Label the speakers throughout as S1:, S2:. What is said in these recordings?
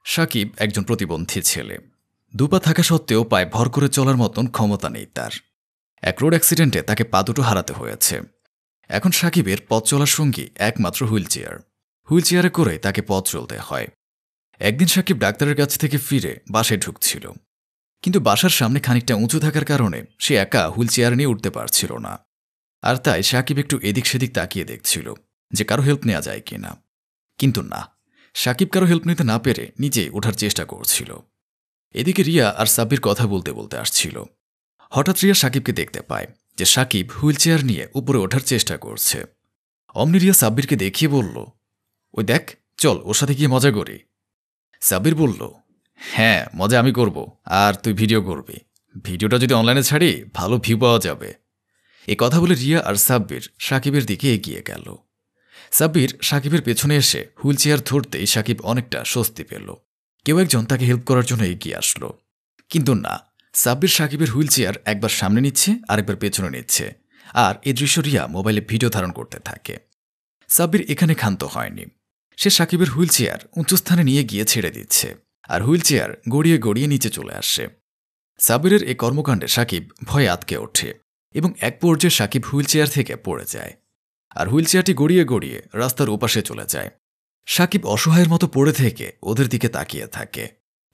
S1: সাকিব একজন প্রতিবন্ধী ছেলে। দুপা থাকা সত্ত্বেও পায়ে ভর করে চলার মতন ক্ষমতা নেই তার। এক রোড অ্যাক্সিডেন্টে তাকে পা দুটো হারাতে হয়েছে। এখন সাকিবের পথ চলার সঙ্গী একমাত্র হুইলচেয়ারে করে তাকে পথ চলতে হয়। একদিন সাকিব ডাক্তারের কাছ থেকে ফিরে বাসায় ঢুকছিল, কিন্তু বাসার সামনে খানিকটা উঁচু থাকার কারণে সে একা হুইলচেয়ার নিয়ে উঠতে পারছিল না। আর তাই সাকিব একটু এদিক সেদিক তাকিয়ে দেখছিল যে কারো হেল্প নেওয়া যায় কিনা। কিন্তু না, সাকিব কারো হেল্প নিতে না পেরে নিজেই ওঠার চেষ্টা করছিল। এদিকে রিয়া আর সাব্বির কথা বলতে বলতে আসছিল। হঠাৎ রিয়া সাকিবকে দেখতে পায় যে সাকিব হুইলচেয়ার নিয়ে উপরে ওঠার চেষ্টা করছে। অমনি রিয়া সাব্বিরকে দেখিয়ে বলল, ওই দেখ, চল ওর সাথে গিয়ে মজা করি। সাব্বির বলল, হ্যাঁ, মজা আমি করব, আর তুই ভিডিও করবি। ভিডিওটা যদি অনলাইনে ছাড়ি ভালো ভিউ পাওয়া যাবে। এ কথা বলে রিয়া আর সাব্বির সাকিবের দিকে এগিয়ে গেল। সাব্বির সাকিবের পেছনে এসে হুইলচেয়ার ধরতেই সাকিব অনেকটা স্বস্তি পেল। কেউ একজন তাকে হেল্প করার জন্য এগিয়ে আসলো। কিন্তু না, সাব্বির সাকিবের হুইলচেয়ার একবার সামনে নিচ্ছে, আরেকবার পেছনে নিচ্ছে, আর এ দৃশ্য রিয়া মোবাইলে ভিডিও ধারণ করতে থাকে। সাব্বির এখানে ক্ষান্ত হয়নি। সে সাকিবের হুইলচেয়ার উঁচু স্থানে নিয়ে গিয়ে ছেড়ে দিচ্ছে, আর হুইলচেয়ার গড়িয়ে গড়িয়ে নিচে চলে আসে। সাব্বিরের এই কর্মকাণ্ডে সাকিব ভয়ে আতকে ওঠে এবং এক পর্যায়ে সাকিব হুইলচেয়ার থেকে পড়ে যায়, আর হুইলচেয়ারটি গড়িয়ে গড়িয়ে রাস্তার ওপাশে চলে যায়। সাকিব অসহায়ের মতো পড়ে থেকে ওদের দিকে তাকিয়ে থাকে।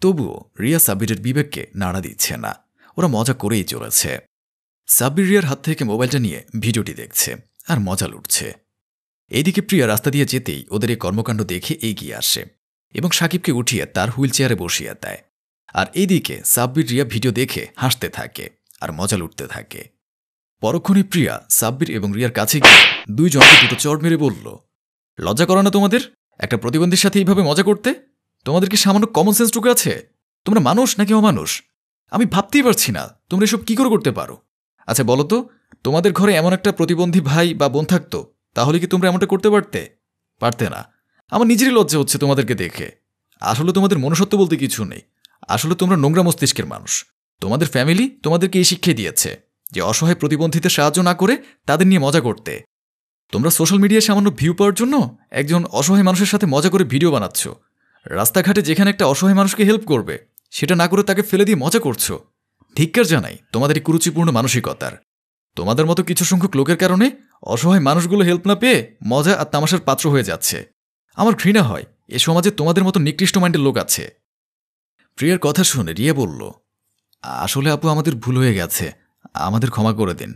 S1: তবুও রিয়া সাব্বিরের বিবেককে নাড়া দিচ্ছে না, ওরা মজা করেই চলেছে। সাব্বির রিয়ার হাত থেকে মোবাইলটা নিয়ে ভিডিওটি দেখছে আর মজা লুটছে। এইদিকে প্রিয়া রাস্তা দিয়ে যেতেই ওদের এই কর্মকাণ্ড দেখে এগিয়ে আসে এবং সাকিবকে উঠিয়ে তার হুইলচেয়ারে বসিয়ে দেয়। আর এইদিকে সাব্বির রিয়া ভিডিও দেখে হাসতে থাকে আর মজা লুটতে থাকে। পরক্ষণে প্রিয়া সাব্বির এবং রিয়ার কাছে গিয়ে দুইজনকে দুটো চড় মেরে বলল, লজ্জা করে না তোমাদের একটা প্রতিবন্ধীর সাথে এইভাবে মজা করতে? তোমাদের কি সামান্য কমন সেন্সটুকু আছে? তোমরা মানুষ নাকি অমানুষ? আমি ভাবতেই পারছি না তোমরা এসব কি করে করতে পারো। আচ্ছা বলো তো, তোমাদের ঘরে এমন একটা প্রতিবন্ধী ভাই বা বোন থাকতো, তাহলে কি তোমরা এমনটা করতে পারতে না? আমার নিজেরই লজ্জা হচ্ছে তোমাদেরকে দেখে। আসলে তোমাদের মনুষ্যত্ব বলতে কিছু নেই। আসলে তোমরা নোংরা মস্তিষ্কের মানুষ। তোমাদের ফ্যামিলি তোমাদেরকে এই শিক্ষা দিয়েছে যে অসহায় প্রতিবন্ধীদের সাহায্য না করে তাদের নিয়ে মজা করতে। তোমরা সোশ্যাল মিডিয়ায় সামান্য ভিউ পাওয়ার জন্য একজন অসহায় মানুষের সাথে মজা করে ভিডিও বানাচ্ছ। রাস্তাঘাটে যেখানে একটা অসহায় মানুষকে হেল্প করবে সেটা না করে তাকে ফেলে দিয়ে মজা করছো। ধিক্কার জানাই তোমাদের এই কুরুচিপূর্ণ মানসিকতার। তোমাদের মতো কিছু সংখ্যক লোকের কারণে অসহায় মানুষগুলো হেল্প না পেয়ে মজা আর তামাশার পাত্র হয়ে যাচ্ছে। আমার ঘৃণা হয় এ সমাজে তোমাদের মতো নিকৃষ্ট মাইন্ডের লোক আছে। প্রিয়ার কথা শুনে রিয়া বলল, আসলে আপু, আমাদের ভুল হয়ে গেছে, আমাদের ক্ষমা করে দিন।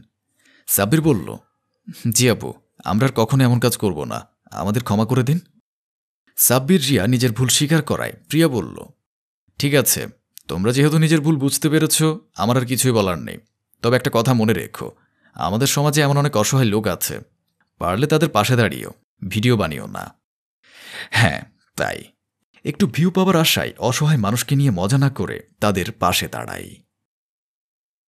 S1: সাব্বির বলল, জি আপু, আমরা আর কখনো এমন কাজ করব না, আমাদের ক্ষমা করে দিন। সাব্বির রিয়া নিজের ভুল স্বীকার করায় প্রিয়া বলল, ঠিক আছে, তোমরা যেহেতু নিজের ভুল বুঝতে পেরেছ, আমার আর কিছুই বলার নেই। তবে একটা কথা মনে রেখো, আমাদের সমাজে এমন অনেক অসহায় লোক আছে, পারলে তাদের পাশে দাঁড়িয়েও ভিডিও বানিও না। হ্যাঁ, তাই একটু ভিউ পাওয়ার আশায় অসহায় মানুষকে নিয়ে মজা না করে তাদের পাশে দাঁড়াই।